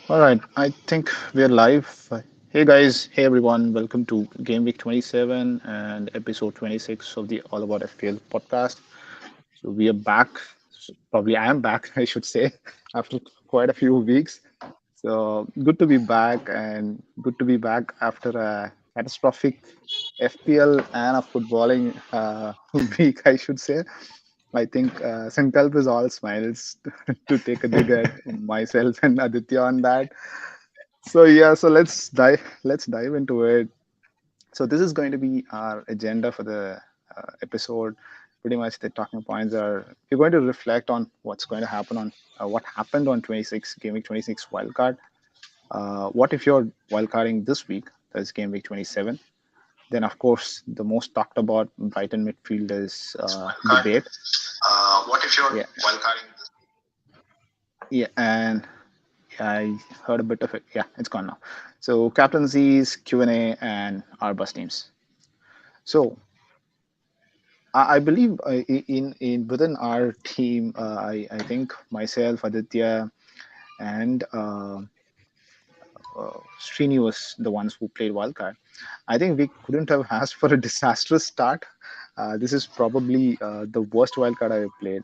All right, I think we're live. Hey guys, hey everyone, welcome to Game Week 27 and episode 26 of the All About FPL podcast. So we are back. Probably I am back, I should say, after quite a few weeks. So good to be back and good to be back after a catastrophic FPL and a footballing week, I should say. I think Sankalp is all smiles to take a dig at myself and Aditya on that. So yeah, so let's dive into it. So this is going to be our agenda for the episode. Pretty much the talking points are we're going to reflect on what's going to happen on what happened on 26 game week 26 wildcard. What if you're wildcarding this week? That's game week 27. Then of course the most talked about Brighton midfielders Wildcard. debate. What if you're Yeah, wildcarding this? yeah, and I heard a bit of it. Yeah, it's gone now. So captaincies, Q&A, and our bus teams. So I believe in within our team, I think myself, Aditya, and Srini was the ones who played wildcard. I think we couldn't have asked for a disastrous start. This is probably the worst wildcard I've played.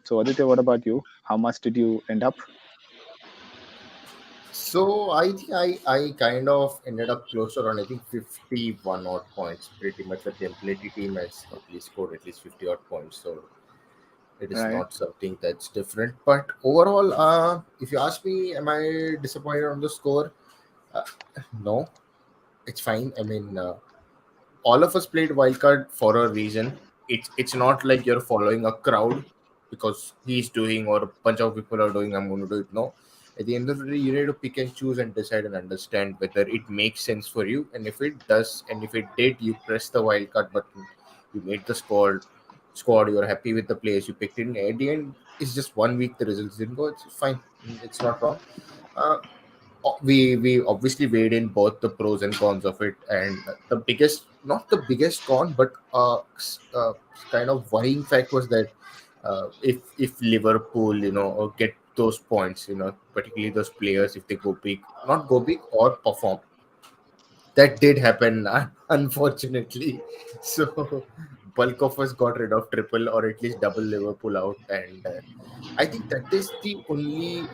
So Aditya, what about you? How much did you end up? So I think I kind of ended up closer on I think 51 odd points. Pretty much the template team has at least scored at least 50 odd points. So it is Right. not something that's different. But overall, if you ask me, am I disappointed on the score? Uh, no, it's fine. I mean, all of us played wildcard for a reason. It's not like you're following a crowd because he's doing or a bunch of people are doing. I'm going to do it. No, at the end of the day, you need to pick and choose and decide and understand whether it makes sense for you. And if it does, and if it did, you press the wildcard button. You made the squad. Squad. You're happy with the players you picked in. At the end, it's just 1 week. The results didn't go. It's fine. It's not wrong. Uh, we obviously weighed in both the pros and cons of it, and the biggest, not the biggest con, but kind of worrying fact was that if Liverpool, get those points, particularly those players, if they go big, not go big or perform, that did happen, unfortunately. So bulk of us got rid of triple or at least double Liverpool out, and I think that is the only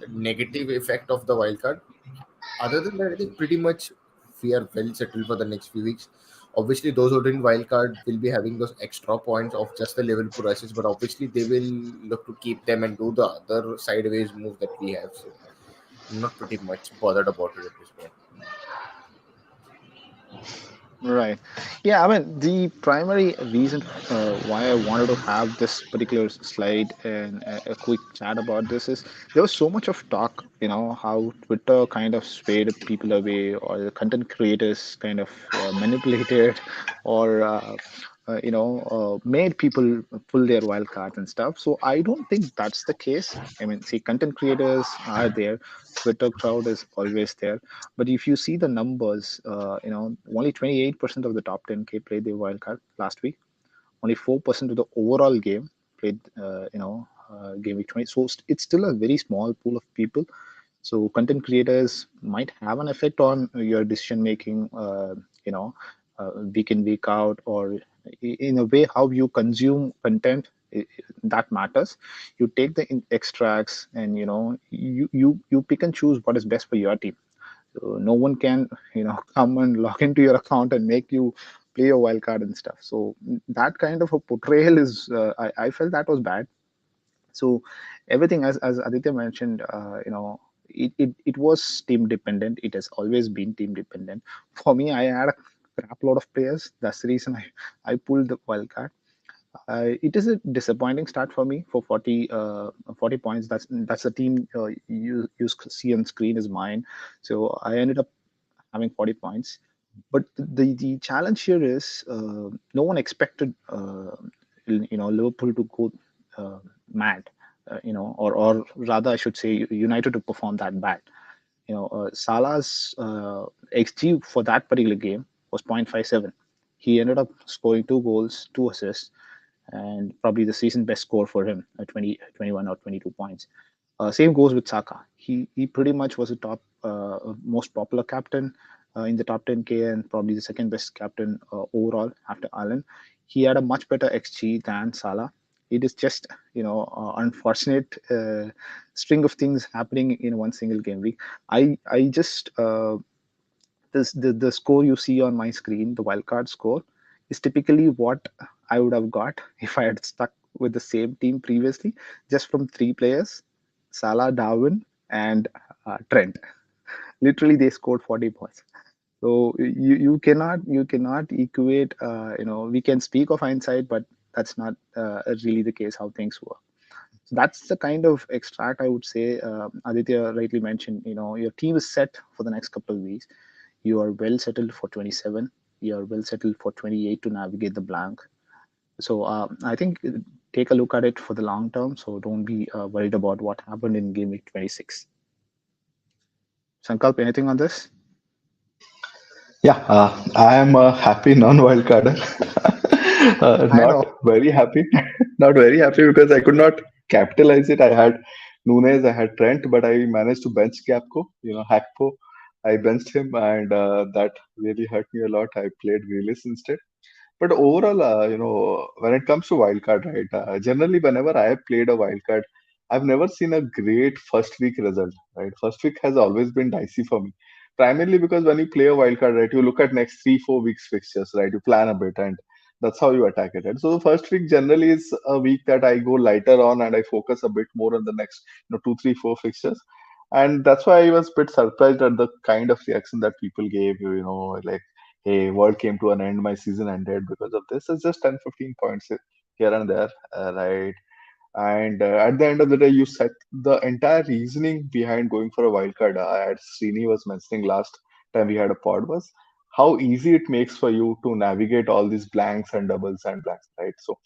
negative effect of the wildcard. Other than that, I think pretty much we are well settled for the next few weeks. Obviously, those who didn't wildcard will be having those extra points of just the Liverpool rushes, but obviously they will look to keep them and do the other sideways move that we have. So I'm not pretty much bothered about it at this point. Right. Yeah, I mean, the primary reason why I wanted to have this particular slide and a quick chat about this is there was so much of talk, how Twitter kind of swayed people away, or the content creators kind of manipulated, or made people pull their wild cards and stuff. So I don't think that's the case. I mean, see, content creators are there, Twitter crowd is always there, but if you see the numbers, only 28% of the top 10K played the wild card last week. Only 4% of the overall game played, game week 20. So it's still a very small pool of people. So content creators might have an effect on your decision making, week in, week out, or in a way how you consume content. That matters. You take the extracts, and you pick and choose what is best for your team. So no one can, come and log into your account and make you play a wild card and stuff. So that kind of a portrayal is, I felt that was bad. So everything, as Aditya mentioned, it was team dependent. It has always been team dependent. For me, I had a crap load of players. That's the reason I pulled the wild card. It is a disappointing start for me for 40 points. That's the team you see on screen is mine. So I ended up having 40 points. But the challenge here is no one expected Liverpool to go mad, or rather I should say United to perform that bad. Salah's XG for that particular game was 0.57. He ended up scoring 2 goals, 2 assists, and probably the season best score for him, 20, 21 or 22 points. Same goes with Saka. He pretty much was the top most popular captain in the top 10K and probably the second best captain overall after Allen. He had a much better XG than Salah. It is just unfortunate string of things happening in one single game week. I just the score you see on my screen, the wildcard score, is typically what I would have got if I had stuck with the same team previously, just from three players: Salah, Darwin, and Trent. Literally, they scored 40 points. So you cannot equate. We can speak of hindsight, but that's not really the case how things work. So that's the kind of extract I would say. Aditya rightly mentioned. Your team is set for the next couple of weeks. You are well settled for 27. You are well settled for 28 to navigate the blank. So I think take a look at it for the long term. So don't be worried about what happened in game week 26. Sankalp, anything on this? Yeah, I am a happy non-wildcarder. I Not know. very happy. Not very happy because I could not capitalize it. I had Nunes, I had Trent, but I managed to bench Gapco, Hackpo. I benched him, and that really hurt me a lot. I played Grealish instead. But overall, when it comes to wildcard, right, generally whenever I have played a wildcard, I've never seen a great first week result, right? First week has always been dicey for me, primarily because when you play a wildcard, right, you look at next 3-4 weeks fixtures, right? You plan a bit, and that's how you attack it. And so the first week generally is a week that I go lighter on, and I focus a bit more on the next, 2, 3, 4 fixtures. And that's why I was a bit surprised at the kind of reaction that people gave, like, hey, world came to an end, my season ended because of this. It's just 10, 15 points here and there, right? And at the end of the day, you set the entire reasoning behind going for a wild card. As Srini was mentioning last time we had a pod, was how easy it makes for you to navigate all these blanks and doubles and blanks, right? So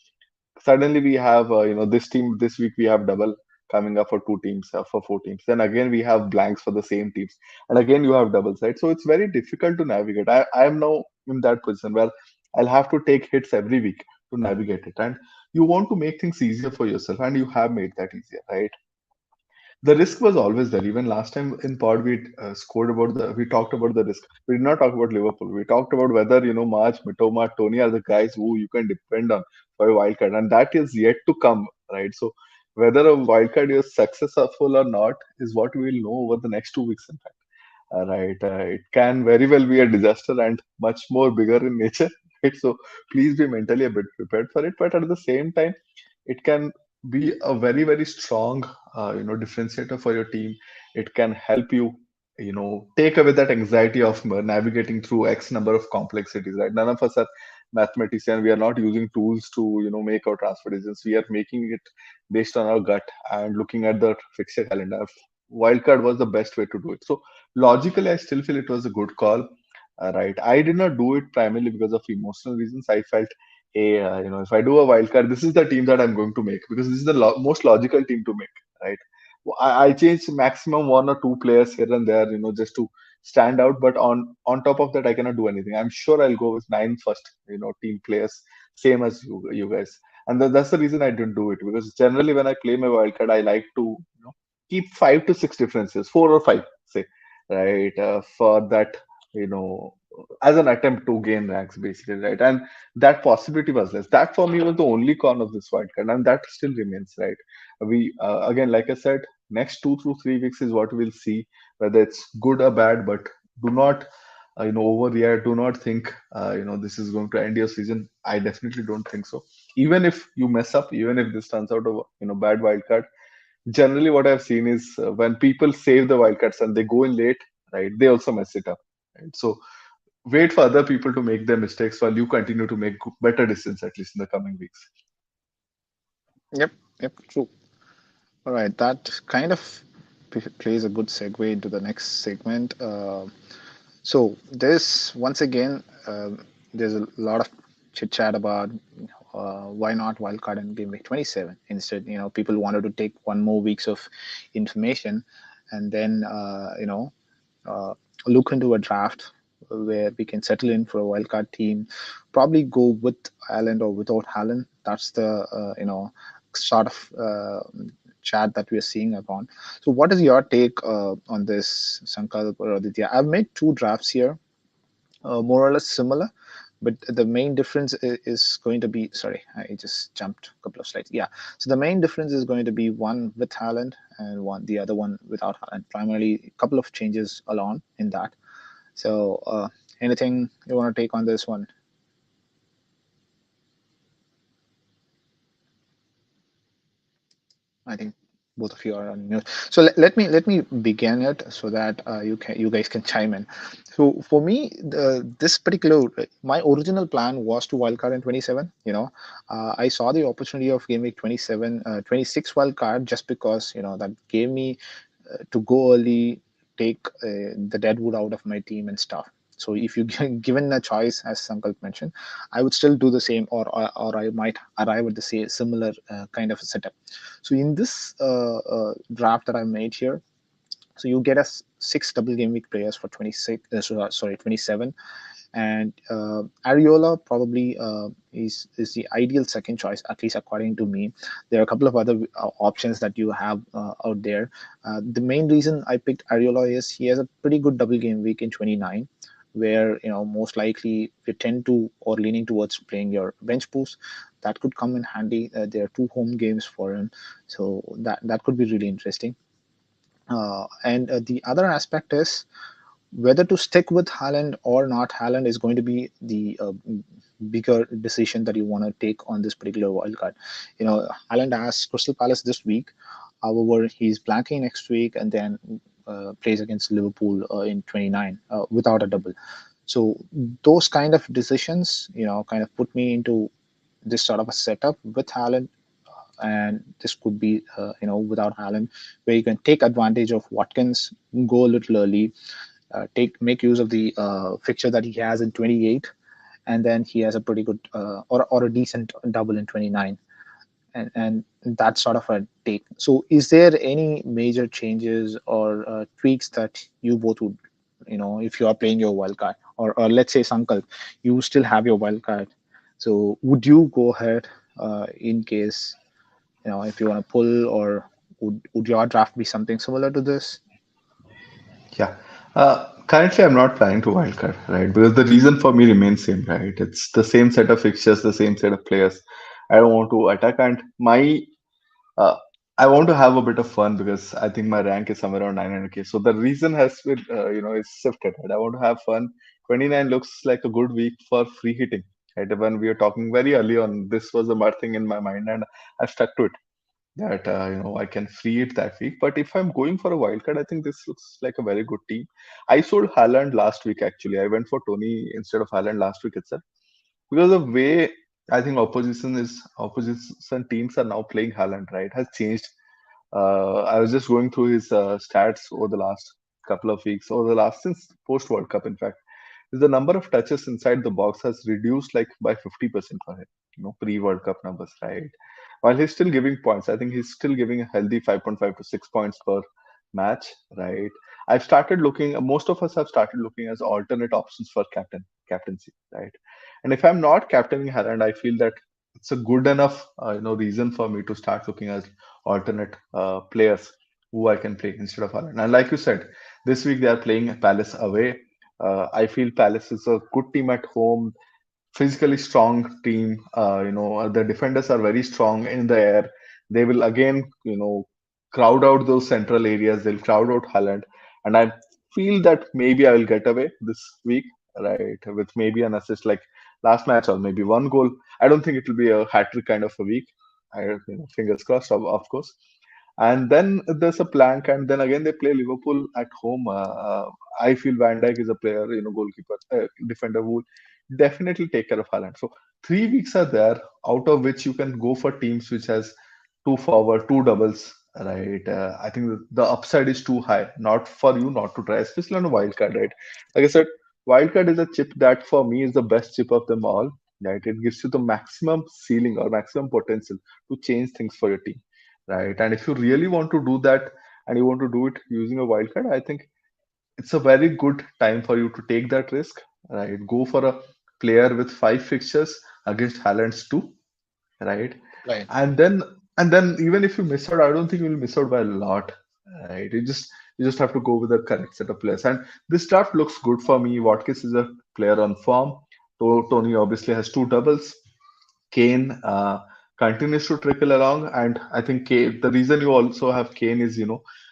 suddenly we have this team this week we have double coming up for two teams, for four teams, then again we have blanks for the same teams, and again you have doubles, right? So it's very difficult to navigate. I am now in that position where I'll have to take hits every week to navigate it, and you want to make things easier for yourself, and you have made that easier, right? The risk was always there. Even last time in pod, we talked about the risk. We did not talk about Liverpool. We talked about whether March, Mitoma, Toney are the guys who you can depend on for a wildcard, and that is yet to come, right? So whether a wildcard is successful or not is what we will know over the next 2 weeks. In fact, right? It can very well be a disaster and much more bigger in nature. Right? So please be mentally a bit prepared for it. But at the same time, it can be a very very strong differentiator for your team. It can help you take away that anxiety of navigating through x number of complexities, right? None of us are mathematician. We are not using tools to make our transfer decisions. We are making it based on our gut and looking at the fixture calendar. Wildcard was the best way to do it. So logically I still feel it was a good call. Right, I did not do it primarily because of emotional reasons. I felt, hey, if I do a wild card, this is the team that I'm going to make because this is the most logical team to make, right? I changed maximum one or two players here and there, just to stand out. But on top of that, I cannot do anything. I'm sure I'll go with nine first, team players, same as you guys. And that's the reason I didn't do it, because generally when I play my wild card, I like to, keep 5 to 6 differences, 4 or 5, say, right, for that, you know as an attempt to gain ranks, basically, right? And that possibility was less. That for me was the only con of this wild card, and that still remains, right? We again, like I said, next 2 to 3 weeks is what we'll see whether it's good or bad. But do not overreact. Do not think this is going to end your season. I definitely don't think so. Even if you mess up, even if this turns out a bad wild card, generally what I've seen is when people save the wildcards and they go in late, right, they also mess it up, right? So wait for other people to make their mistakes while you continue to make better decisions, at least in the coming weeks. Yep, yep, true. All right, that kind of plays a good segue into the next segment. So there's once again there's a lot of chit chat about why not wildcard in game week 27. Instead, people wanted to take one more weeks of information and then uh, look into a draft where we can settle in for a wildcard team. Probably go with Haaland or without Haaland. That's the sort of chat that we are seeing upon. So, what is your take on this, Sankalp or Aditya? I've made two drafts here, more or less similar, but the main difference is going to be, sorry, I just jumped a couple of slides. Yeah, so the main difference is going to be one with Haaland and the other one without Haaland. Primarily, a couple of changes along in that. So, anything you want to take on this one? I think both of you are on mute. So let me begin it so that you guys can chime in. So for me, this particular my original plan was to wildcard in 27. I saw the opportunity of game week 27, 26 wildcard just because that gave me to go early, take the deadwood out of my team and stuff. So if you given a choice, as Sankalp mentioned, I would still do the same, or I might arrive at the same similar kind of a setup. So in this draft that I made here, so you get us six double game week players for 26. Sorry, 27, and Areola probably is the ideal second choice, at least according to me. There are a couple of other options that you have out there. The main reason I picked Areola is he has a pretty good double game week in 29, where most likely you tend to or leaning towards playing your bench boost. That could come in handy. There are two home games for him, so that could be really interesting. And the other aspect is whether to stick with Haaland or not. Haaland is going to be the bigger decision that you want to take on this particular wildcard. Haaland has Crystal Palace this week. However, he's blanking next week and then plays against Liverpool in 29 without a double. So those kind of decisions, kind of put me into this sort of a setup with Haaland, and this could be without Haaland, where you can take advantage of Watkins, go a little early, make use of the fixture that he has in 28, and then he has a pretty good or a decent double in 29, and that's sort of a take. So is there any major changes or tweaks that you both would, if you are playing your wild card, or let's say Sankalp, you still have your wild card, so would you go ahead in case if you want to pull, or would your draft be something similar to this? Yeah. Currently, I'm not planning to wildcard, right? Because the reason for me remains same, right? It's the same set of fixtures, the same set of players. I don't want to attack, and uh, I want to have a bit of fun because I think my rank is somewhere around 900k. So the reason has been, is shifted. Right? I want to have fun. 29 looks like a good week for free hitting. Right? When we were talking very early on, this was a mad thing in my mind, and I've stuck to it that I can free it that week. But if I'm going for a wildcard, I think this looks like a very good team. I sold Haaland last week actually. I went for Toney instead of Haaland last week itself because the way I think opposition teams are now playing Haaland, right, has changed. I was just going through his stats over the last couple of weeks, or the last since post World Cup, in fact, is the number of touches inside the box has reduced like by 50% for him. Pre World Cup numbers, right? While he's still giving points, I think he's still giving a healthy 5.5 to 6 points per match, right? I've started looking. Most of us have started looking as alternate options for captaincy, right? And if I'm not captaining Haaland, I feel that it's a good enough, reason for me to start looking at alternate players who I can play instead of Haaland. And like you said, this week they are playing Palace away. I feel Palace is a good team at home, physically strong team. The defenders are very strong in the air. They will again, crowd out those central areas. They'll crowd out Haaland, and I feel that maybe I will get away this week, right, with maybe an assist like last match or maybe one goal. I don't think it will be a hat trick kind of a week. Fingers crossed, of course. And then there's a plank, and then again they play Liverpool at home. I feel Van Dijk is a player, goalkeeper, defender who will definitely take care of Haaland. So 3 weeks are there, out of which you can go for teams which has two forward, two doubles, right? I think the upside is too high, not for you not to try, especially on a wild card, right? Like I said, wild card is a chip that for me is the best chip of them all, right? It gives you the maximum ceiling or maximum potential to change things for your team, right? And if you really want to do that and you want to do it using a wildcard, I think it's a very good time for you to take that risk, right? Go for a player with 5 fixtures against Haaland's 2, right? Right. And then And then even if you miss out, I don't think you'll miss out by a lot. Right? You just have to go with the correct set of players. And this draft looks good for me. Watkins is a player on form. Tony obviously has two doubles. Kane continues to trickle along, and I think the reason you also have Kane is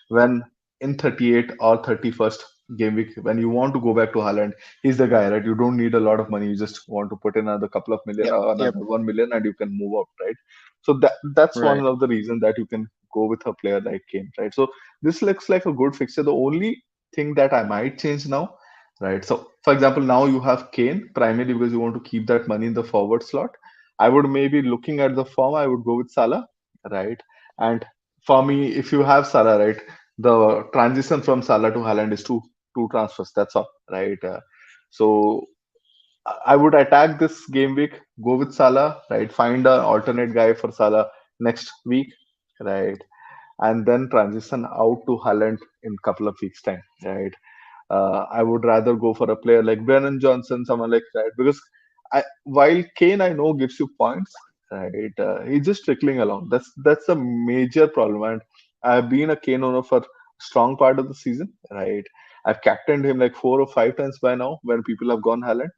when in 38 or 31st game week when you want to go back to Haaland, he's the guy, right? You don't need a lot of money. You just want to put in another couple of million, Yep. Yep. another 1 million, and you can move out, right? So that's Right. one of the reasons that you can go with a player like Kane, right? So this looks like a good fixture. The only thing that I might change now, right? So for example, now you have Kane primarily because you want to keep that money in the forward slot. I would maybe looking at the form, I would go with Salah, right? And for me, if you have Salah, right, the transition from Salah to Haaland is two transfers. That's all, right? So I would attack this game week, go with Salah, right? Find an alternate guy for Salah next week, right? And then transition out to Haaland in a couple of weeks' time, right? I would rather go for a player like Brennan Johnson, someone like that, because while Kane I know gives you points, right? He's just trickling along. That's a major problem, and I've been a Kane owner for strong part of the season, right? I've captained him like 4 or 5 times by now when people have gone Haaland,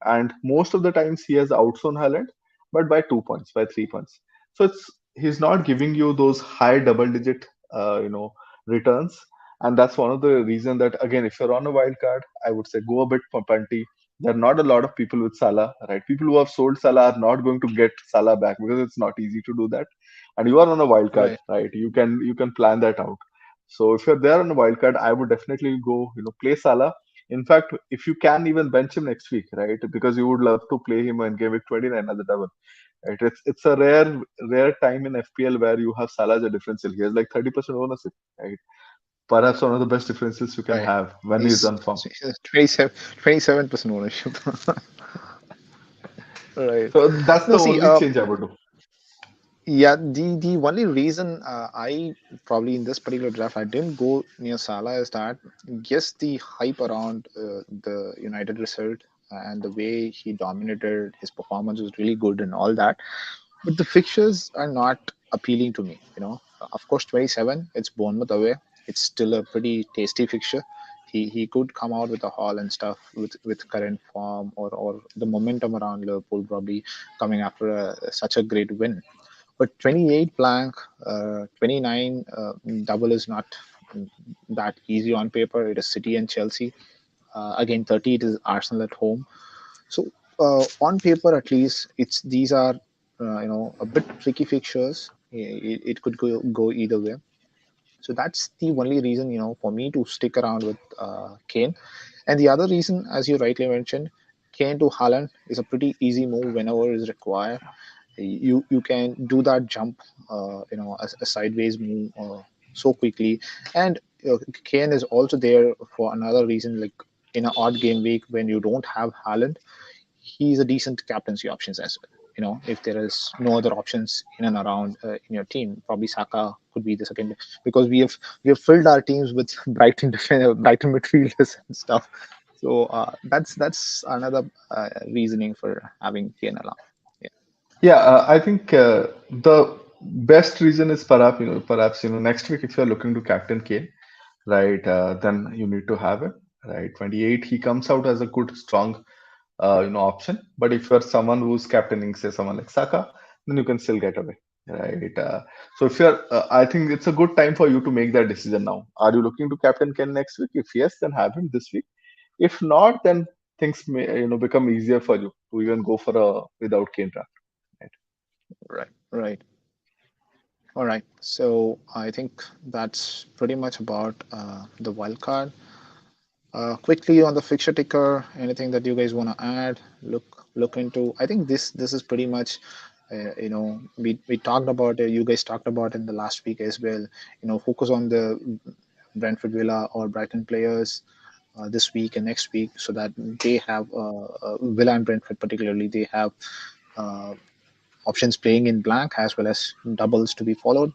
and most of the times he has outshone Haaland, but by 2 points, by 3 points. So he's not giving you those high double-digit, returns, and that's one of the reason that again, if you're on a wild card, I would say go a bit punty. There are not a lot of people with Salah, right? People who have sold Salah are not going to get Salah back because it's not easy to do that. And you are on a wild card, Right. right? You can plan that out. So if you're there on a wild card, I would definitely go, play Salah. In fact, if you can even bench him next week, right? Because you would love to play him in game week 29 as a double. Right? It's a rare time in FPL where you have Salah as a differential. He has like 30% ownership, right? Perhaps one of the best differences you can Right. have when he's He's on form. 27% ownership. Right. So that's No, the see, only change I would do. yeah, the only reason I probably in this particular draft I didn't go near Salah is that yes, the hype around the United result and the way he dominated, his performance was really good and all that, but the fixtures are not appealing to me. Of course, 27, it's Bournemouth away. It's still a pretty tasty fixture. He could come out with a haul and stuff with current form or the momentum around Liverpool probably coming after such a great win. But 28 blank, 29 double is not that easy on paper. It is City and Chelsea. Again, 30 it is Arsenal at home. So on paper, at least, these are a bit tricky fixtures. It could go either way. So that's the only reason for me to stick around with Kane. And the other reason, as you rightly mentioned, Kane to Haaland is a pretty easy move whenever is required. You can do that jump, a sideways move so quickly. And Kane is also there for another reason, like in an odd game week when you don't have Haaland, he's a decent captaincy options as well. If there is no other options in and around in your team, probably Saka could be the second, because we have filled our teams with Brighton midfielders and stuff. So that's another reasoning for having Kane along. Yeah. Yeah, I think the best reason is perhaps next week if you're looking to captain Kane, right? Then you need to have it, right? 28, he comes out as a good strong option. But if you're someone who's captaining, say someone like Saka, then you can still get away, right? So if I think it's a good time for you to make that decision now. Are you looking to captain Ken next week? If yes, then have him this week. If not, then things may become easier for you to even go for a without Kane draft. Right? Right. Right. All right. So I think that's pretty much about the wild card. Quickly on the fixture ticker, anything that you guys want to add? Look into. I think this is pretty much. We talked about it. You guys talked about it in the last week as well. Focus on the Brentford, Villa, or Brighton players this week and next week, so that they have Villa and Brentford particularly. They have uh, options playing in blank as well as doubles to be followed.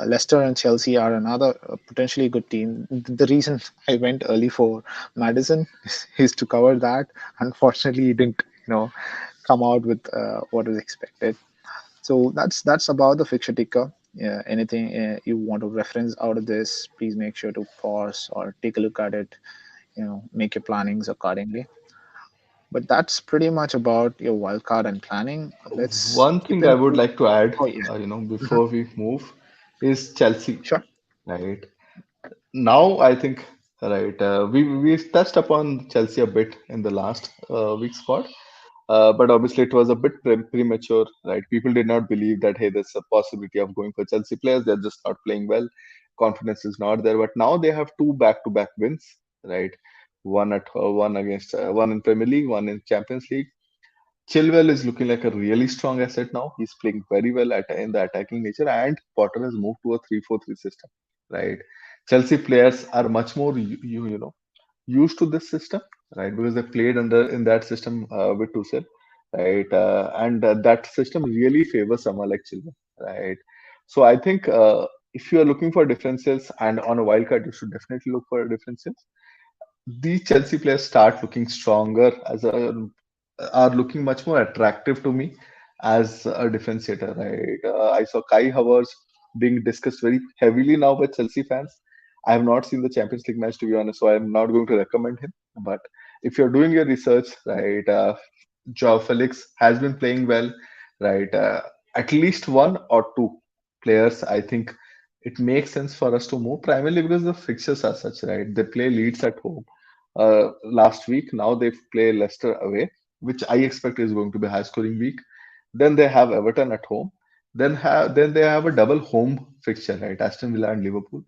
Leicester and Chelsea are another potentially good team. The reason I went early for Madison is to cover that. Unfortunately, he didn't, come out with what is expected. So that's about the fixture ticker. Yeah, anything you want to reference out of this, please make sure to pause or take a look at it. Make your plannings accordingly. But that's pretty much about your wildcard and planning. Let's One dip thing I would into. like to add, Oh yeah. Mhm. before we move, is Chelsea. Sure. Right now, I think we touched upon Chelsea a bit in the last week's pod, but obviously it was a bit premature. Right, people did not believe that hey, there's a possibility of going for Chelsea players. They're just not playing well. Confidence is not there. But now they have two back-to-back wins. Right, one in Premier League, one in Champions League. Chilwell is looking like a really strong asset now. He's playing very well in the attacking nature, and Potter has moved to a 3-4-3 system. Right, Chelsea players are much more used to this system, right? Because they played under in that system with Tuchel, right? And that system really favors someone like Chilwell, right? So I think if you are looking for differentials and on a wild card, you should definitely look for differentials. These Chelsea players start looking stronger are looking much more attractive to me as a differentiator. Right, I saw Kai Havertz being discussed very heavily now by Chelsea fans. I have not seen the Champions League match, to be honest, so I'm not going to recommend him. But if you're doing your research, right, Joao Felix has been playing well, right? At least one or two players, I think it makes sense for us to move primarily because the fixtures are such, right? They play Leeds at home last week. Now they play Leicester away, which I expect is going to be a high scoring week. Then they have Everton at home. Then they have a double home fixture, right? Aston Villa and Liverpool.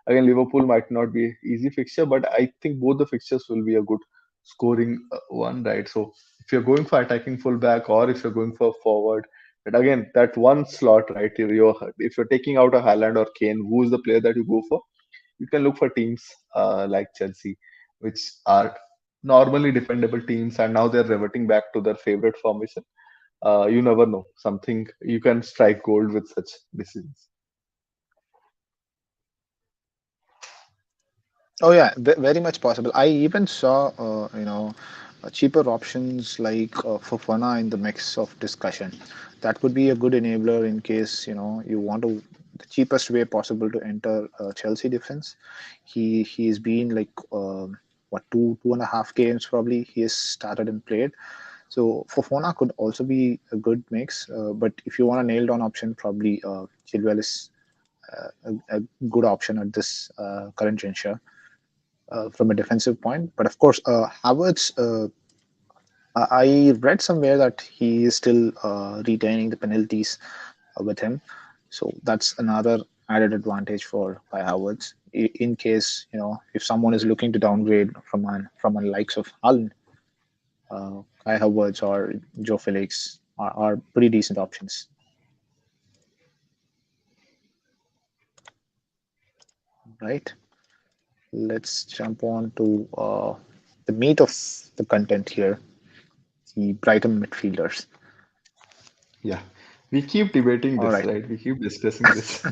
Again, Liverpool might not be easy fixture, but I think both the fixtures will be a good scoring one, right? So if you're going for attacking fullback or if you're going for forward, but again, that one slot, right? If you're taking out a Haaland or Kane, who is the player that you go for? You can look for teams like Chelsea, which are normally defendable teams, and now they're reverting back to their favorite formation. You never know. Something you can strike gold with such decisions. Oh yeah, very much possible. I even saw, cheaper options like Fofana in the mix of discussion. That would be a good enabler in case you want to the cheapest way possible to enter Chelsea defense. He's been like what 2.5 games probably he has started and played. So Fofana could also be a good mix. But if you want a nailed on option, probably Chilwell is a good option at this current juncture from a defensive point. But of course, Havertz, I read somewhere that he is still retaining the penalties with him, so that's another added advantage for Kai Havertz. In case if someone is looking to downgrade from a likes of Haaland, Kai Havertz or Joe Felix are pretty decent options, right? Let's jump on to the meat of the content here, the Brighton midfielders. Yeah, we keep debating All this, right. right? We keep discussing this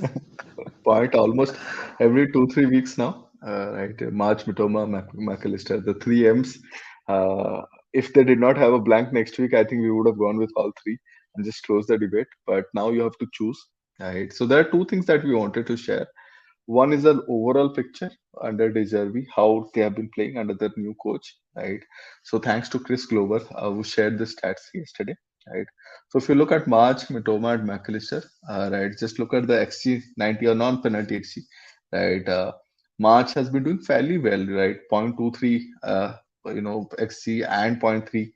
point almost every 2-3 weeks now, right? March, Mitoma, Mac Allister, the three M's. Uh, if they did not have a blank next week, I think we would have gone with all three and just closed the debate. But now you have to choose, right? So there are two things that we wanted to share. One is an overall picture under Deservi, how they have been playing under their new coach, right? So thanks to Chris Glover, who shared the stats yesterday, right? So if you look at March, Mitoma, and McAllister, right, just look at the XG 90 or non-penalty XG, right? March has been doing fairly well, right? 0.23, XG and zero point 0.3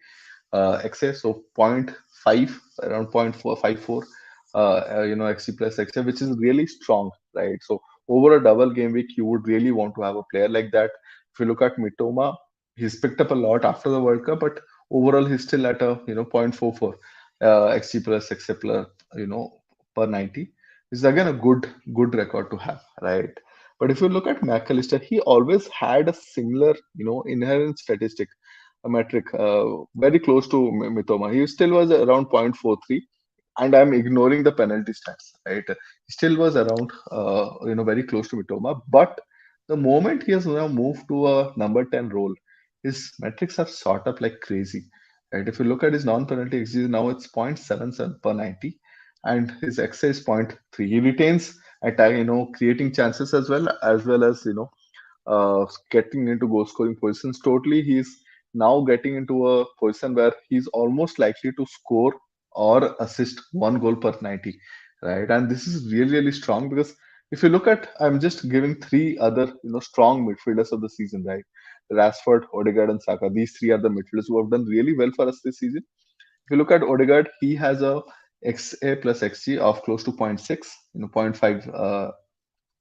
XA, so zero point 0.5 around 0.454 XC plus XA, which is really strong, right? So over a double game week, you would really want to have a player like that. If you look at Mitoma, he's picked up a lot after the World Cup, but overall he's still at a 0.44 XG plus XA plus per 90. This is again a good record to have, right? But if you look at McAllister, he always had a similar inherent statistic, a metric very close to Mitoma. He still was around 0.43, and I'm ignoring the penalty stats, right? He still was around, very close to Mitoma. But the moment he has now moved to a number 10 role, his metrics have shot up like crazy, right? If you look at his non-penalty XG, now it's 0.77 per 90, and his XA is 0.3. He retains attack, creating chances as well as getting into goal scoring positions. Totally, he's now getting into a position where he's almost likely to score or assist 1 goal per 90, right? And this is really, really strong because if you look at, I'm just giving three other, strong midfielders of the season, right? Rashford, Odegaard, and Saka. These three are the midfielders who have done really well for us this season. If you look at Odegaard, he has a XA plus XG of close to zero point 0.6, 0.5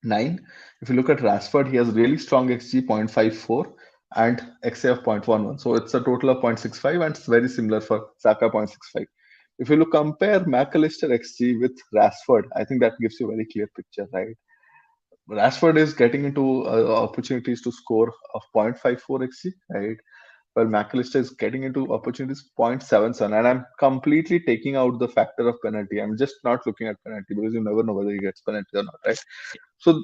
9. If you look at Rashford, he has really strong XG 0.54 and XA of 0.11. So it's a total of 0.65 and it's very similar for Saka 0.65. If you compare Mac Allister XG with Rashford, I think that gives you a very clear picture, right? Rashford is getting into opportunities to score of 0.54 XG, right? Well, Mac Allister is getting into opportunities 0.77, and I'm completely taking out the factor of penalty. I'm just not looking at penalty because you never know whether he gets penalty or not, right? So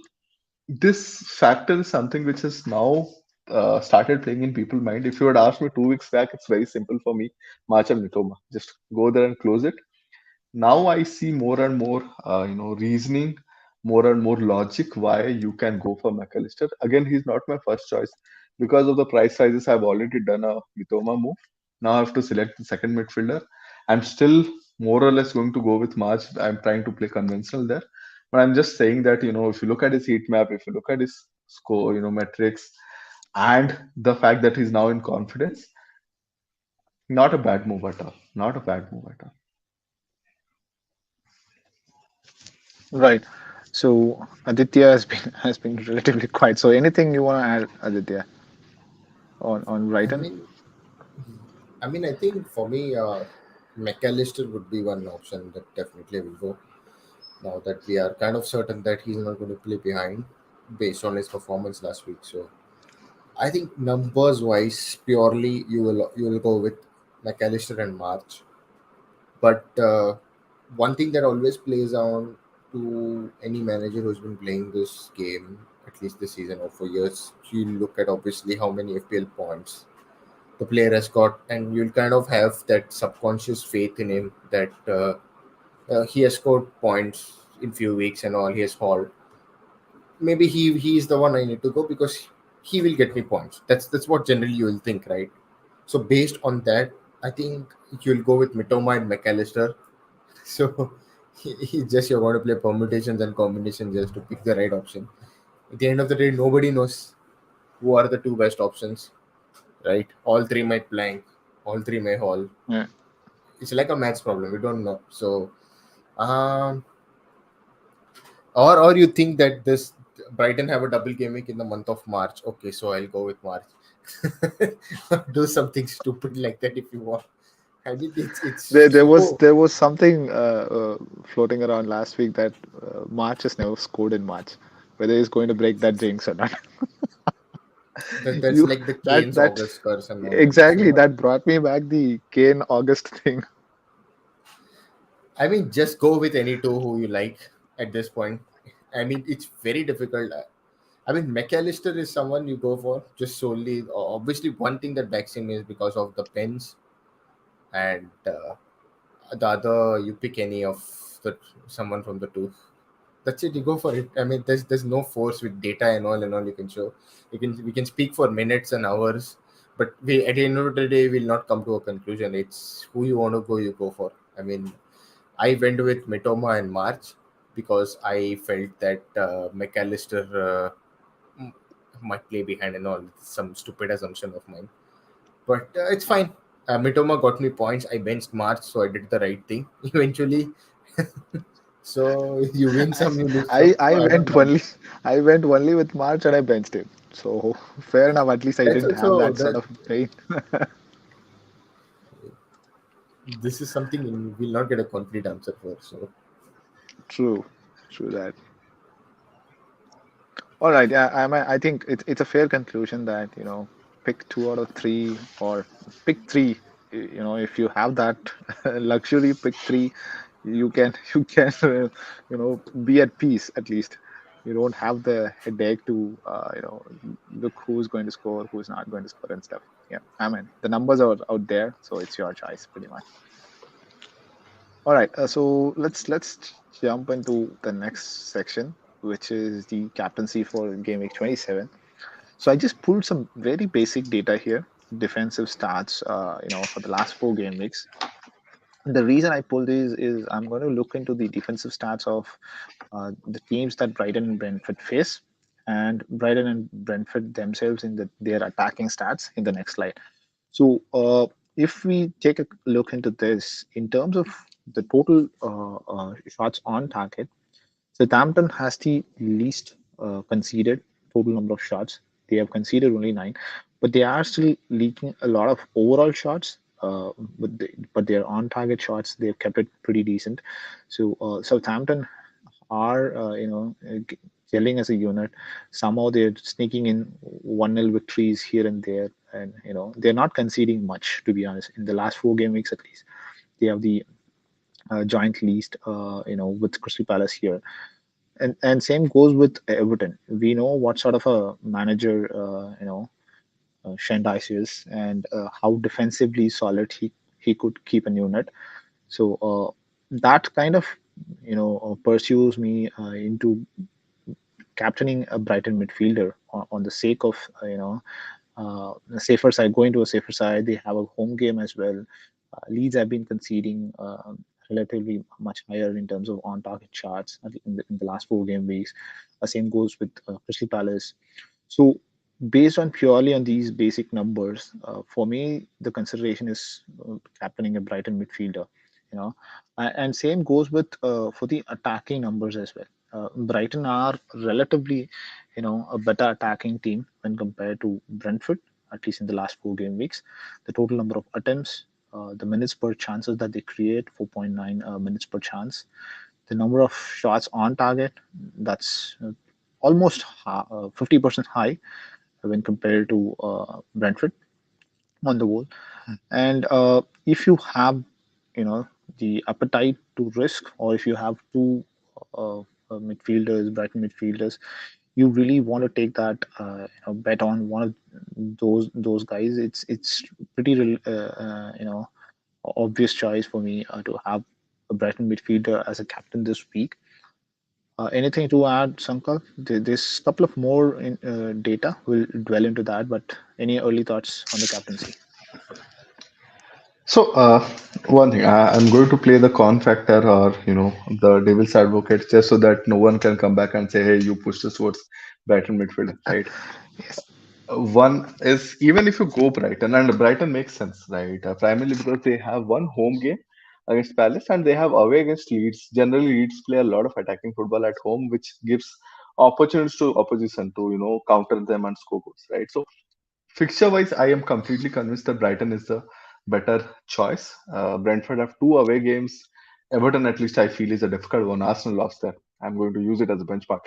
this factor is something which has now started playing in people's mind. If you had asked me 2 weeks back, it's very simple for me. March and Mitoma, just go there and close it. Now I see more and more, reasoning, more and more logic why you can go for McAllister. Again, he's not my first choice because of the price rises. I've already done a Mitoma move. Now I have to select the second midfielder. I'm still more or less going to go with March. I'm trying to play conventional there, but I'm just saying that if you look at his heat map, if you look at his score, metrics, and the fact that he's now in confidence, not a bad move at all. Not a bad move at all. Right. So Aditya has been relatively quiet. So anything you want to add, Aditya, on I Brighton? mean, I think for me, McAllister would be one option that definitely will go. Now that we are kind of certain that he's not going to play behind based on his performance last week. So I think numbers wise, purely you will go with McAllister and March. But one thing that always plays on to any manager who's been playing this game at least this season or for years, you look at obviously how many FPL points the player has got, and you'll kind of have that subconscious faith in him that he has scored points in few weeks and all. He has hauled. Maybe he is the one I need to go because he will get me points. That's what generally you will think, right? So based on that, I think you'll go with Mitoma and McAllister. So he just you're going to play permutations and combinations just to pick the right option. At the end of the day, nobody knows who are the two best options, right? All three might blank, all three may haul. Yeah. It's like a maths problem. We don't know. So, um, or you think that this Brighton have a double game week in the month of March? Okay, so I'll go with March. Do something stupid like that if you want. I mean, it's There was so. there was something floating around last week that March has never scored in March. Whether he's going to break that jinx or not. That's You like the that Kane's that August curse and all. exactly So that brought me back the Kane August thing. I mean, just go with any two who you like at this point. I mean, it's very difficult. I mean, McAllister is someone you go for just solely. Obviously, one thing that backs him is because of the pens, and the other you pick any of the someone from the two. That's it. You go for it. I mean, there's no force with data and all you can show. We can speak for minutes and hours, but we at the end of the day will not come to a conclusion. It's who you want to go, you go for. I mean, I went with Mitoma and March because I felt that McAllister m- might play behind and all. It's some stupid assumption of mine, but it's fine. Mitoma got me points. I benched March, so I did the right thing eventually. So you win I, some, you lose I some. So I I don't went mind. only I went only with March and I benched him. So fair enough. At least I That's didn't have also that sort that. of pain. This is something you will not get a complete answer for. So True, true that. All right. Yeah, I think it's a fair conclusion that pick 2 out of 3 or pick three. If you have that luxury, pick three. You can be at peace at least. You don't have the headache to look who's going to score, who's not going to score and stuff. Yeah, I mean the numbers are out there, so it's your choice pretty much. All right. So let's jump into the next section, which is the captaincy for game week 27. So I just pulled some very basic data here, defensive stats, for the last 4 game weeks. The reason I pulled these is I'm going to look into the defensive stats of the teams that Brighton and Brentford face, and Brighton and Brentford themselves in their attacking stats in the next slide. So, if we take a look into this in terms of the total shots on target, Southampton has the least conceded total number of shots. They have conceded only 9, but they are still leaking a lot of overall shots. But their on-target shots, they've kept it pretty decent. So Southampton are gelling as a unit. Somehow they're sneaking in 1-0 victories here and there, and they're not conceding much, to be honest. In the last 4 game weeks, at least, they have the joint least, with Crystal Palace here. And same goes with Everton. We know what sort of a manager, Shendai is, and how defensively solid he could keep a unit. So that kind of pursues me into captaining a Brighton midfielder on the sake of the safer side, going to a safer side. They have a home game as well. Leeds have been conceding relatively much higher in terms of on-target shots in the last 4 game weeks. Same goes with Crystal Palace. So based on purely on these basic numbers, for me the consideration is captaining a Brighton midfielder. And same goes with for the attacking numbers as well. Brighton are relatively, a better attacking team when compared to Brentford, at least in the last 4 game weeks. The total number of attempts, the minutes per chances that they create, 4.9 minutes per chance. The number of shots on target, that's almost 50% high when compared to Brentford on the whole. And if you have, the appetite to risk, or if you have two midfielders, Brighton midfielders, you really want to take that bet on one of those guys. It's pretty obvious choice for me to have a Brighton midfielder as a captain this week. Anything to add, Sankal? There's a couple of more data. We'll dwell into that, but any early thoughts on the captaincy? So, one thing, I'm going to play the con factor or, the devil's advocate just so that no one can come back and say, hey, you pushed us towards Brighton midfield, right? Yes. One is even if you go Brighton, and Brighton makes sense, right? Primarily because they have one home game against Palace and they have away against Leeds. Generally, Leeds play a lot of attacking football at home, which gives opportunities to opposition to, counter them and score goals, right? So, fixture wise, I am completely convinced that Brighton is the better choice. Brentford have 2 away games. Everton, at least, I feel is a difficult one. Arsenal lost there. I'm going to use it as a benchmark.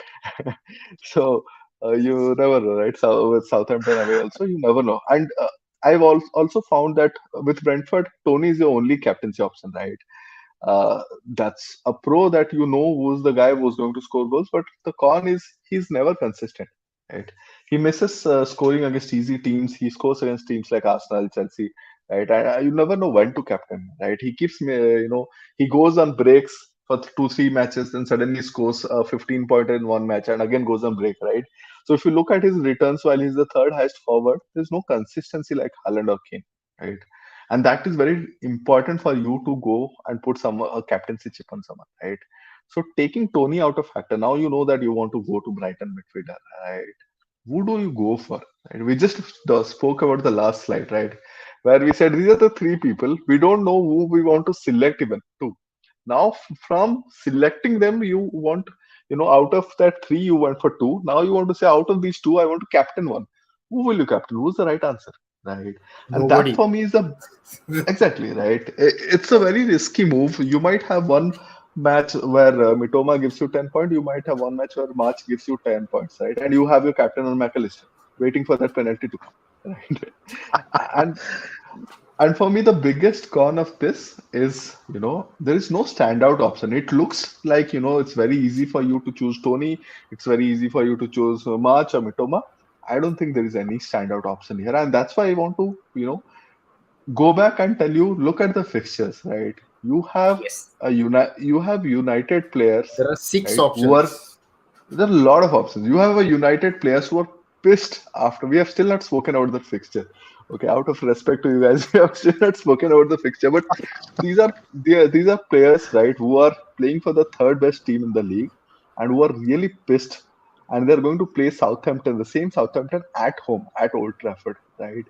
So you never know, right? So with Southampton away, also you never know. And I've also found that with Brentford, Toney is the only captaincy option, right? That's a pro that who's the guy who's going to score goals, but the con is he's never consistent, right? He misses scoring against easy teams. He scores against teams like Arsenal, Chelsea, right? And you never know when to captain, right? He keeps, he goes on breaks for 2-3 matches, then suddenly scores a 15 pointer in one match and again goes on break, right? So if you look at his returns while he's the third highest forward, there's no consistency like Haaland or Kane, right? And that is very important for you to go and put some a captaincy chip on someone, right? So taking Toney out of factor, now you know that you want to go to Brighton midfielder, right? Who do you go for? Right? We just spoke about the last slide, right? Where we said these are the 3 people. We don't know who we want to select even two. Now from selecting them, you want, out of that 3, you went for 2. Now you want to say out of these 2, I want to captain one. Who will you captain? Who's the right answer? Right. And that Nobody. for me is the exactly right. It's a very risky move. You might have one match where Mitoma gives you 10 points. You might have one match where March gives you 10 points, right? And you have your captain on Mac Allister waiting for that penalty to come, right? And and for me, the biggest con of this is, there is no standout option. It looks like, it's very easy for you to choose Toney. It's very easy for you to choose March or Mitoma. I don't think there is any standout option here. And that's why I want to, go back and tell you, look at the fixtures, right? You have Yes. you have United players, There are 6 right? Who are options. There are a lot of options. You have a United players who are pissed after we have still not spoken about the fixture. Okay, out of respect to you guys, we have still not spoken about the fixture. But these are players, right, who are playing for the third best team in the league and who are really pissed. And they're going to play Southampton, the same Southampton at home at Old Trafford, right?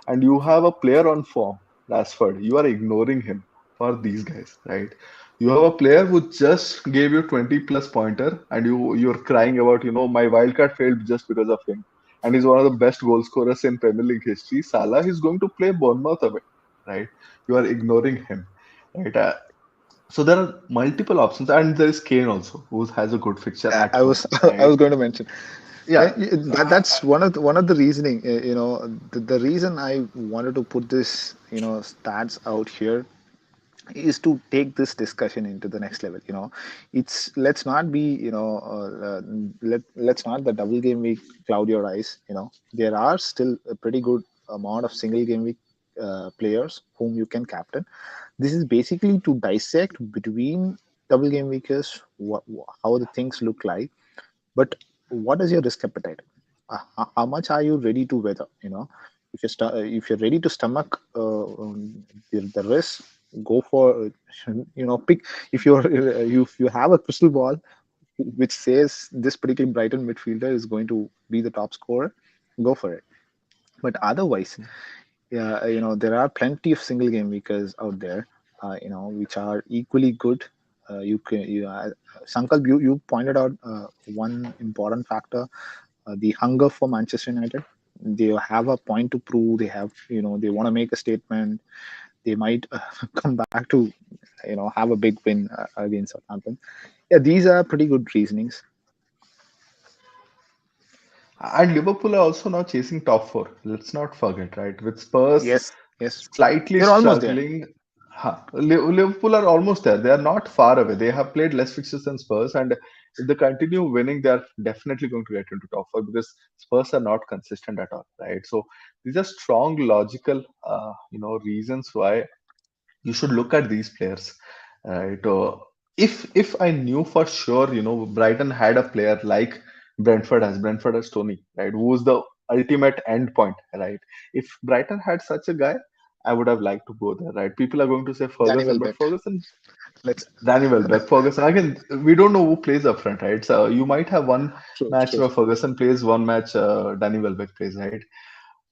And you have a player on form, Rashford. You are ignoring him for these guys, right? You have a player who just gave you 20 plus pointer, and you're crying about, my wildcard failed just because of him. And he's one of the best goal scorers in Premier League history. Salah is going to play Bournemouth away, right? You are ignoring him, right? So there are multiple options, and there is Kane also, who has a good fixture at I home, was I right? was going to mention. Yeah, That's one of the reasoning. The reason I wanted to put this stats out here is to take this discussion into the next level. It's let's not be let's not the double game week cloud your eyes. There are still a pretty good amount of single game week players whom you can captain. This is basically to dissect between double game weekers how the things look like, but what is your risk appetite? How much are you ready to weather? If you're ready to stomach the risk, go for pick. If you have a crystal ball which says this particular Brighton midfielder is going to be the top scorer, go for it. But otherwise, yeah, there are plenty of single game weekers out there, which are equally good. Sankal, you pointed out one important factor, the hunger for Manchester United. They have a point to prove. They have, they want to make a statement. They might come back to, have a big win against Southampton. Yeah, these are pretty good reasonings. and Liverpool are also now chasing top four. Let's not forget, right? With Spurs Yes, yes, slightly they're almost there. struggling. Liverpool are almost there. They are not far away. They have played less fixtures than Spurs, and if they continue winning, they are definitely going to get into top four because Spurs are not consistent at all, right? So these are strong logical, reasons why you should look at these players, right? If I knew for sure, Brighton had a player like Brentford has Toney, right, who's the ultimate end point, right? If Brighton had such a guy, I would have liked to go there, right? People are going to say Danny Ferguson, but Welbeck. Ferguson, Let's Danny Welbeck, Ferguson. Again, we don't know who plays up front, right? So you might have one true, match true. where Ferguson plays, one match Danny Welbeck plays, right?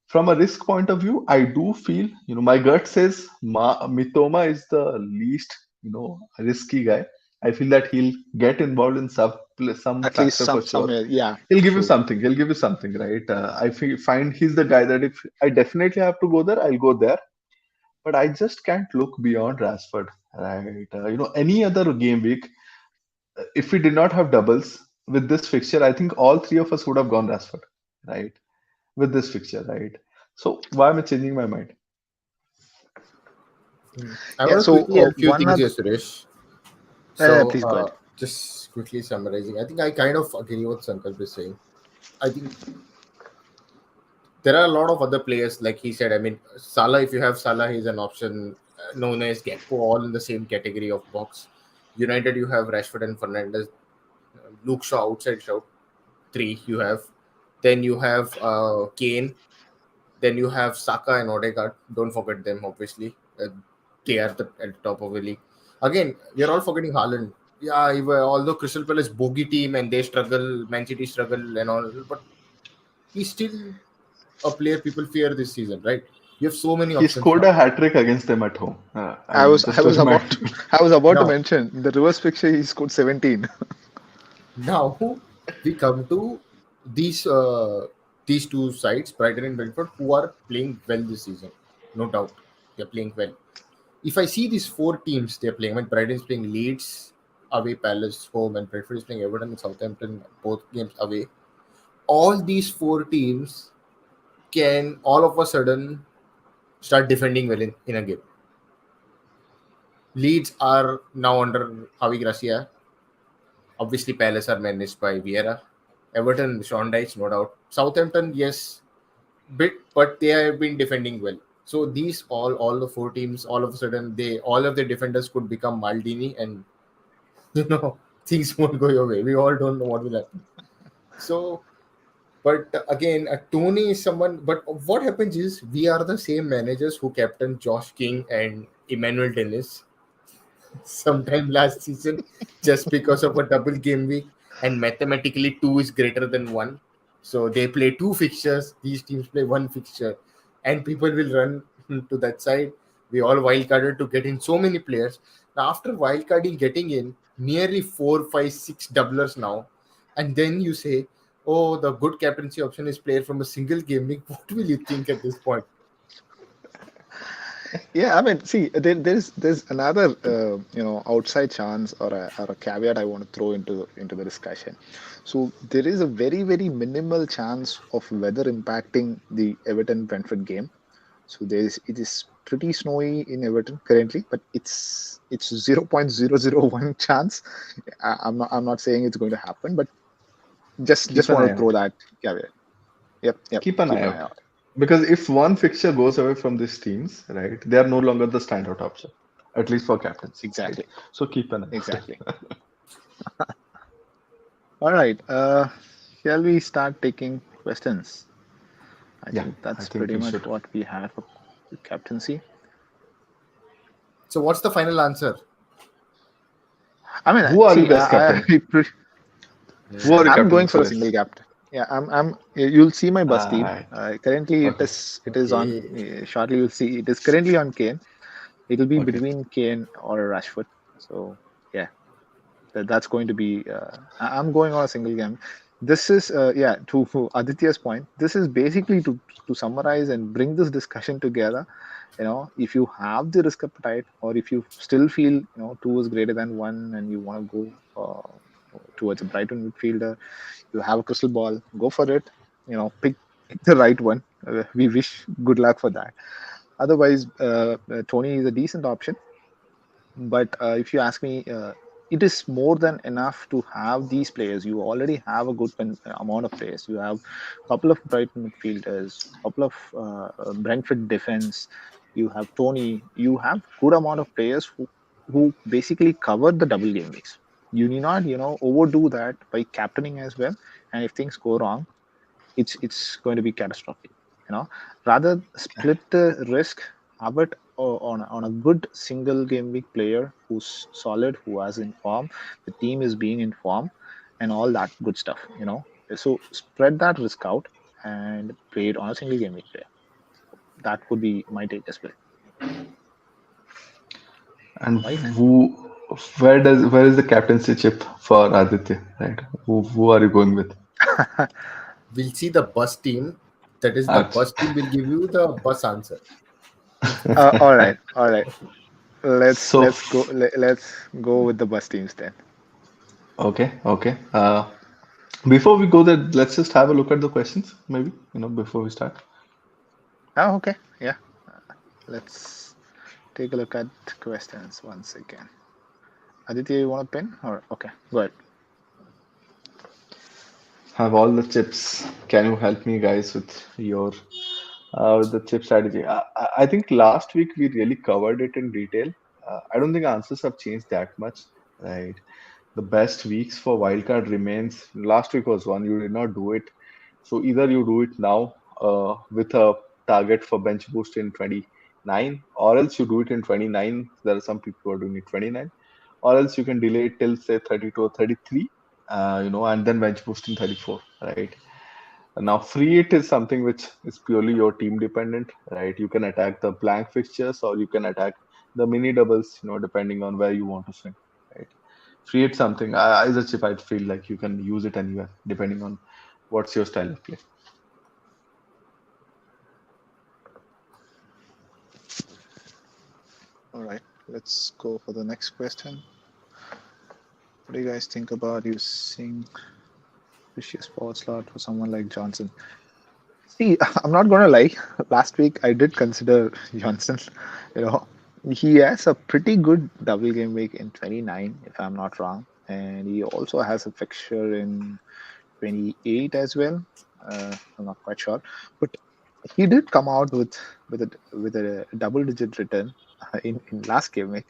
From a risk point of view, I do feel, my gut says Mitoma is the least, risky guy. I feel that he'll get involved in some At least factor for sure. somewhere. Yeah, He'll give you true. something. He'll give you something, right? Find he's the guy that if I definitely have to go there, I'll go there. But I just can't look beyond Rashford, right? Any other game week, if we did not have doubles with this fixture, I think all three of us would have gone Rashford, right? With this fixture, right? So why am I changing my mind? I Yeah. want to So quickly add a few one things other. here, Suresh. So, Please go ahead. just quickly summarizing, I think I kind of agree with Sankalp is saying. I think there are a lot of other players, like he said. I mean, Salah, if you have Salah, he's an option. Known as Gakpo, all in the same category of box. United, you have Rashford and Fernandes. Luke Shaw, outside shout. 3 you have. Then you have Kane. Then you have Saka and Odegaard. Don't forget them, obviously. They are at the top of the league. Again, we are all forgetting Haaland. Yeah, although Crystal Palace bogey team and they struggle, Man City struggle and all, but he's still a player people fear this season, right? You have so many He options scored now. a hat trick against them at home. I I mean, was just I to was remind about to, you. I was about to Now, mention the reverse picture. He scored 17. now we come to these these two sides, Brighton and Brentford, who are playing well this season. No doubt, they're playing well. If I see these 4 teams they're playing, when Brighton is playing Leeds away, Palace home, and Brentford is playing Everton and Southampton, both games away. All these 4 teams can all of a sudden start defending well in a game. Leeds are now under Javi Gracia. Obviously, Palace are managed by Vieira. Everton, Sean Dyche, no doubt. Southampton, yes, bit, but they have been defending well. So these all the four teams, all of a sudden, all of the defenders could become Maldini, and things won't go your way. We all don't know what will happen. So, but again, Tony is someone. But what happens is we are the same managers who captain Josh King and Emmanuel Dennis sometime last season just because of a double game week, and mathematically two is greater than one. So they play two fixtures, these teams play one fixture, and people will run to that side. We all wildcarded to get in so many players. Now, after wildcarding, getting in nearly 4, 5, 6 doublers now, and then you say, oh, the good captaincy option is player from a single game week. What will you think at this point? Yeah, I mean, see, there's another outside chance or a caveat I want to throw into the discussion. So there is a very very minimal chance of weather impacting the Everton Brentford game. So it is pretty snowy in Everton currently, but it's 0.001 chance. I'm not saying it's going to happen, but just Keep an want eye to throw out. that caveat. Yep. Keep an Keep eye an eye out. out. Because if one fixture goes away from these teams, right, they are no longer the standout option, at least for captaincy, right? Exactly. So keep an eye out. Exactly. All right. Shall we start taking questions? I Yeah, think I that's think pretty we much should. what we have for captaincy. So what's the final answer? I mean, Who are you see, guys, captain? Who are you I'm captain going for for a single this? captain. Yeah, You'll see my bus team. Right. Currently, Okay. it is on. Okay. Shortly, you'll see it is currently on Kane. It'll be Okay. between Kane or Rashford. So yeah, that's going to be. I'm going on a single game. This is to Aditya's point. This is basically to summarize and bring this discussion together. If you have the risk appetite, or if you still feel two is greater than one, and you want to go towards a Brighton midfielder, you have a crystal ball, go for it. Pick the right one. We wish good luck for that. Otherwise, Tony is a decent option, but if you ask me, it is more than enough to have these players. You already have a good amount of players. You have a couple of Brighton midfielders, a couple of Brentford defense. You have Tony. You have good amount of players who basically cover the double game weeks. You need not overdo that by captaining as well. And if things go wrong, it's going to be catastrophic. Rather split the risk, have it on a good single game week player who's solid, who has in form, the team is being in form, and all that good stuff. So spread that risk out and play it on a single game week player. That would be my take as well. And Right. where is the captaincy chip for Aditya? Right? Who are you going with? We'll see the bus team. That is, the Ach. bus team will give you the bus answer. All right. Let's So let's go. Let's go with the bus teams then. okay. Before we go there, let's just have a look at the questions, maybe, before we start. Oh, okay. Yeah. Let's take a look at questions once again. Aditya, you want a pen? Or okay, go ahead. Have all the chips. Can you help me, guys, with your with the chip strategy? I think last week we really covered it in detail. I don't think answers have changed that much, right? The best weeks for wildcard remains. Last week was one, you did not do it. So either you do it now with a target for bench boost in 29, or else you do it in 29. There are some people who are doing it 29, or else you can delay it till say 32 or 33, and then bench boost in 34, right? Now, free it is something which is purely your team dependent, right? You can attack the blank fixtures or you can attack the mini doubles, depending on where you want to swing, right? Free it something as a chip, I feel like you can use it anywhere depending on what's your style of play. All right, let's go for the next question. What do you guys think about using Precious forward slot for someone like Johnson? See, I'm not gonna lie. Last week I did consider Johnson. You know, he has a pretty good double game week in 29, if I'm not wrong, and he also has a fixture in 28 as well. I'm not quite sure, but he did come out with a double digit return in last game.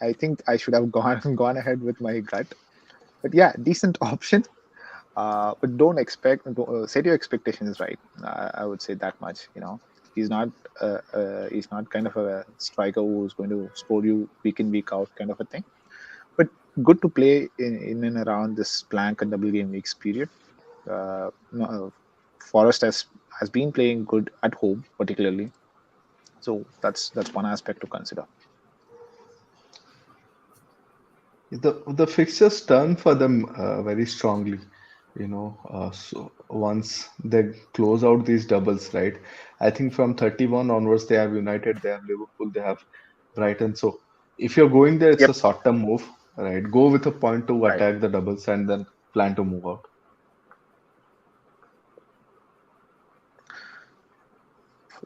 I think I should have gone ahead with my gut. But yeah, decent option. But don't set your expectations right. I would say that much. He's not he's not kind of a striker who's going to score you week in week out kind of a thing. But good to play in and around this blank and double game weeks period. No, Forest has been playing good at home, particularly. So that's one aspect to consider. The fixtures turn for them very strongly. So once they close out these doubles, right? I think from 31 onwards, they have United, they have Liverpool, they have Brighton. So if you're going there, it's Yep. a short-term move, right? Go with a point to Right. attack the doubles and then plan to move out.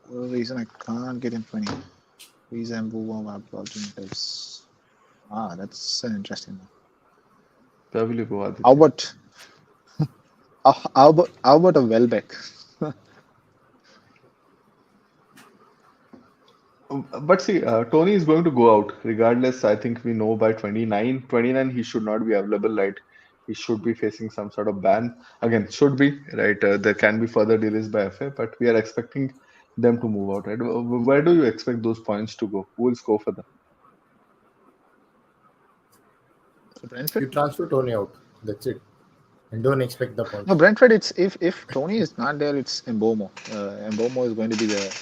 For a reason I can't get in front of me. Reason alternatives. That's an interesting one. Where will you go, How Aditya? about how about a Welbeck? But see, Tony is going to go out regardless. I think we know by 29 he should not be available, right? He should be facing some sort of ban. Again, should be, right? There can be further delays by FA, but we are expecting them to move out, right? Where do you expect those points to go? Who will score for them? Brentford? You transfer Tony out. That's it. And don't expect the points. No, Brentford. It's if Tony is not there, it's Mbomo. Mbomo is going to be the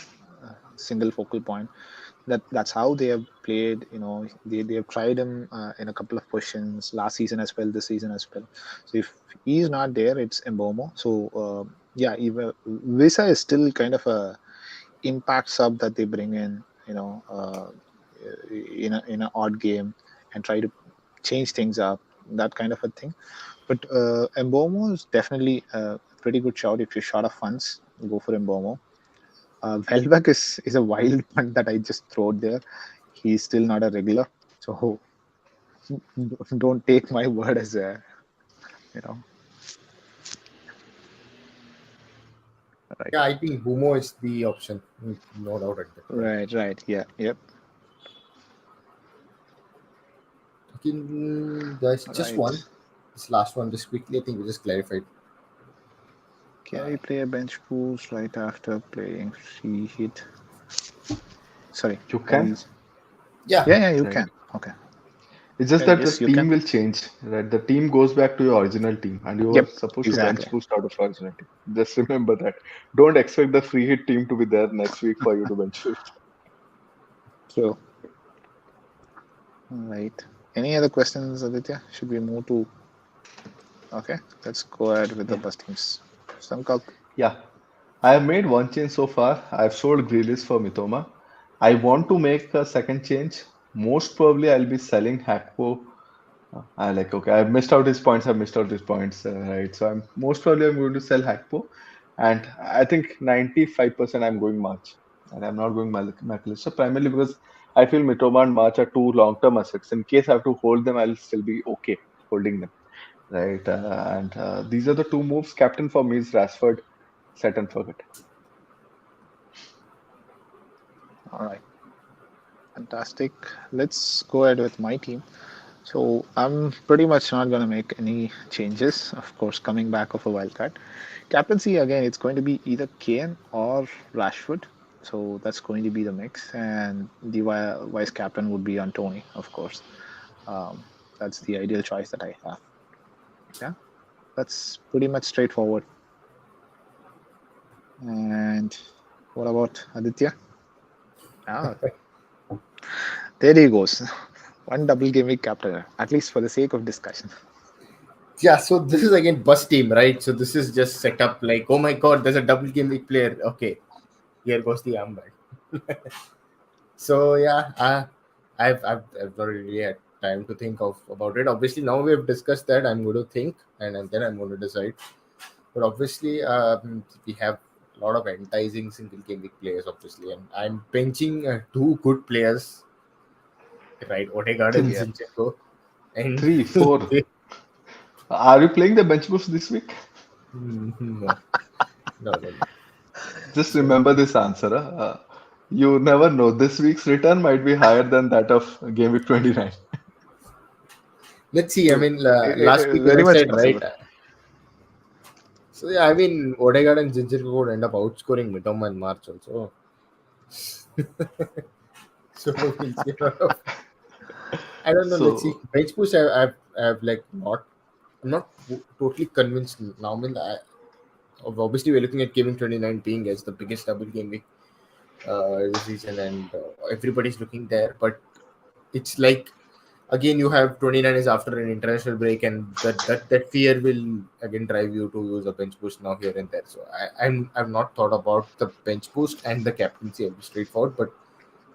single focal point. That's how they have played. They have tried him in a couple of positions last season as well, this season as well. So if he's not there, it's Mbomo. So yeah, even Visa is still kind of a impact sub that they bring in. In an odd game and try to change things up, that kind of a thing. But Mbomo is definitely a pretty good shout. If you're short of funds, go for Mbomo. Welbeck is a wild one that I just throw there. He's still not a regular, so don't take my word as a you know. Right, Yeah, I think Bumo is the option. No doubt at that point. right, yeah, yep, Okay, there's just right. one. This last one, just quickly, I think we just clarified. Can we play a bench boost right after playing free hit? Sorry, You can, Yeah. yeah, you right? can. Okay, It's just yeah, that the yes, you team can. will change, right? The team goes back to your original team, and you are Yep, supposed to bench exactly. boost out of original team. Just remember that. Don't expect the free hit team to be there next week for you to bench boost. So, all right. Any other questions, Aditya? Should we move to? Okay, let's go ahead with the Yeah. bus teams. Samkalp. Yeah. I have made one change so far. I've sold Grealish for Mitoma. I want to make a second change. Most probably, I'll be selling Hackpo. I like, okay, I've missed out his points. I've missed out his points, right? So I'm going to sell Hackpo, and I think 95% I'm going March, and I'm not going Mac Allister primarily because I feel Mitoma and March are two long-term assets. In case I have to hold them, I'll still be okay holding them, right? And these are the two moves. Captain for me is Rashford. Set and forget. All right, fantastic. Let's go ahead with my team. So I'm pretty much not going to make any changes. Of course, coming back of a wildcard. Captaincy again, it's going to be either Kane or Rashford. So that's going to be the mix, and the vice captain would be on Toney, of course. Um, that's the ideal choice that I have. Yeah, that's pretty much straightforward. And what about Aditya? Ah, there he goes. One double game week captain, at least for the sake of discussion. Yeah, so this is again bus team, right? So this is just set up like, oh my god, there's a double game week player. Okay, here goes the armband. So yeah, I've not really had time to think of about it. Obviously, now we have discussed that. I'm going to think, and then I'm going to decide. But obviously, we have a lot of enticing single game week players, obviously, and I'm benching two good players, right? Odegaard and Three, Yeah. Zinchenko, and three, four. Are you playing the bench boost this week? no, no. Just So remember this answer. You never know. This week's return might be higher than that of Game Week 29. let's see. I So, mean, last week, as very I much said, right? possible. So yeah, I mean, Odegaard and Ginger would end up outscoring Mitoma in March also. So we'll see. I don't know. Let's see. So, Bench push, I've like not. I'm not totally convinced now. I mean, obviously we're looking at Gaming 29 being as the biggest double game week this season, and everybody's looking there. But it's like again, you have 29 is after an international break, and that fear will again drive you to use a bench boost now here and there. So I've not thought about the bench boost and the captaincy. I'll be straightforward, but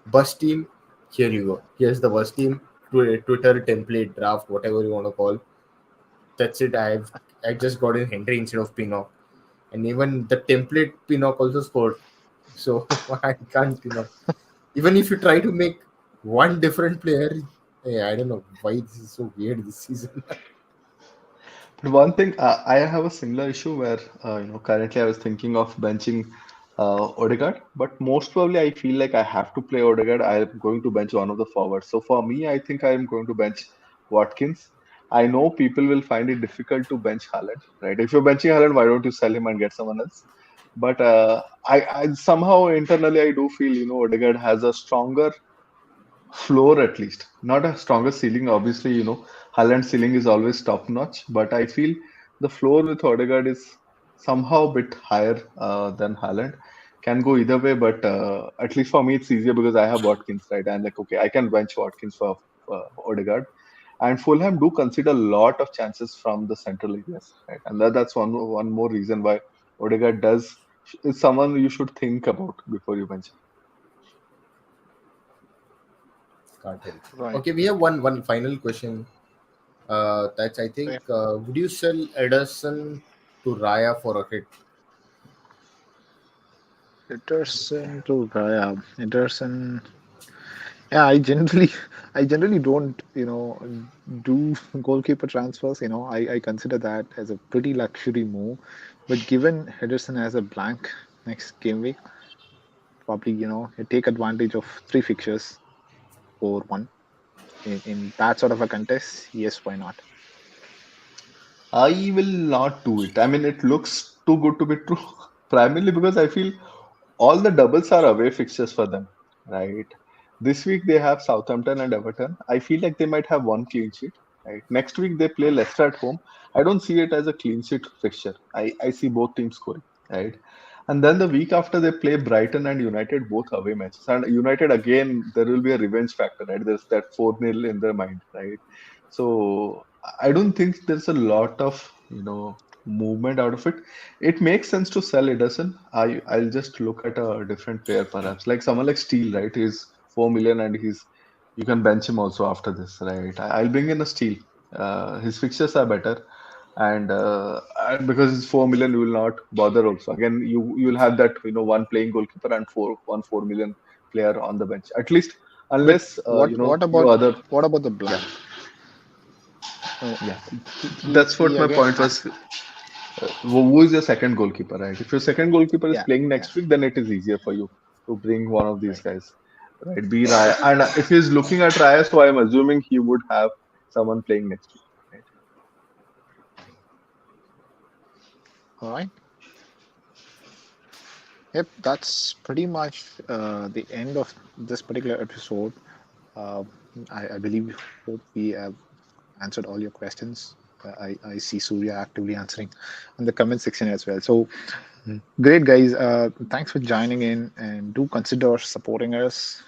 bus team, here you go. Here's the bus team. Twitter template draft, whatever you want to call. That's it. I just got in Henry instead of Pinnock, and even the template Pinnock also scored. So I can't, even if you try to make one different player, I don't know why this is so weird this season. but one thing, I have a similar issue where, currently I was thinking of benching Odegaard, but most probably I feel like I have to play Odegaard. I'm going to bench one of the forwards. So for me, I think I'm going to bench Watkins. I know people will find it difficult to bench Haaland, right? If you're benching Haaland, why don't you sell him and get someone else? But I somehow internally I do feel Odegaard has a stronger floor at least, not a stronger ceiling. Obviously, Haaland's ceiling is always top notch, but I feel the floor with Odegaard is somehow a bit higher than Haaland. Can go either way, but at least for me, it's easier because I have Watkins, right? I'm like, okay, I can bench Watkins for Odegaard. And Fulham do consider a lot of chances from the central areas, right? And that's one more reason why Odegaard is someone you should think about before you bench. Can't help. Right. Okay, we have one final question. That's I think. Okay. Would you sell Ederson to Raya for a hit? Ederson to Raya. Ederson. Yeah, I generally don't, do goalkeeper transfers. I consider that as a pretty luxury move. But given Henderson has a blank next game week, probably, you take advantage of three fixtures for one in that sort of a contest. Yes, why not? I will not do it. I mean, it looks too good to be true, primarily because I feel all the doubles are away fixtures for them, right? This week they have Southampton and Everton. I feel like they might have one clean sheet, right? Next week they play Leicester at home. I don't see it as a clean sheet fixture. I see both teams scoring, right? And then the week after they play Brighton and United, both away matches. And United again, there will be a revenge factor, right? There's that 4-0 in their mind, right? So I don't think there's a lot of, movement out of it. It makes sense to sell Ederson. I'll just look at a different player perhaps, like someone like Steele, right? He's 4 million and you can bench him also after this, right? I'll bring in a Steele. His fixtures are better, and because it's 4 million, you will not bother. Also, again, you'll have that one playing goalkeeper and 4 million player on the bench at least, But unless what what your about other what about the yeah blank? Uh, yeah. he That's what he my again point has. was. Who is your second goalkeeper, right? If your second goalkeeper is Yeah, playing yeah. next week, then it is easier for you to bring one of these Right. guys, right? Be Raya, and if he's looking at Raya, so I'm assuming he would have someone playing next week, right? All right. Yep, that's pretty much the end of this particular episode. Uh, I believe hope we have answered all your questions. I see Surya actively answering in the comment section as well. So great, guys. Thanks for joining in, and do consider supporting us.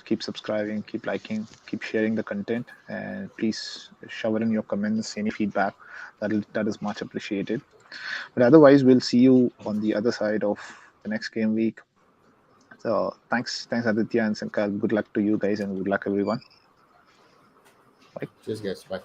Keep subscribing, keep liking, keep sharing the content, and please shower in your comments, any feedback. That is much appreciated. But otherwise, we'll see you on the other side of the next game week. So thanks Aditya and Sankar. Good luck to you guys, and good luck everyone. Bye. Cheers, guys. Bye.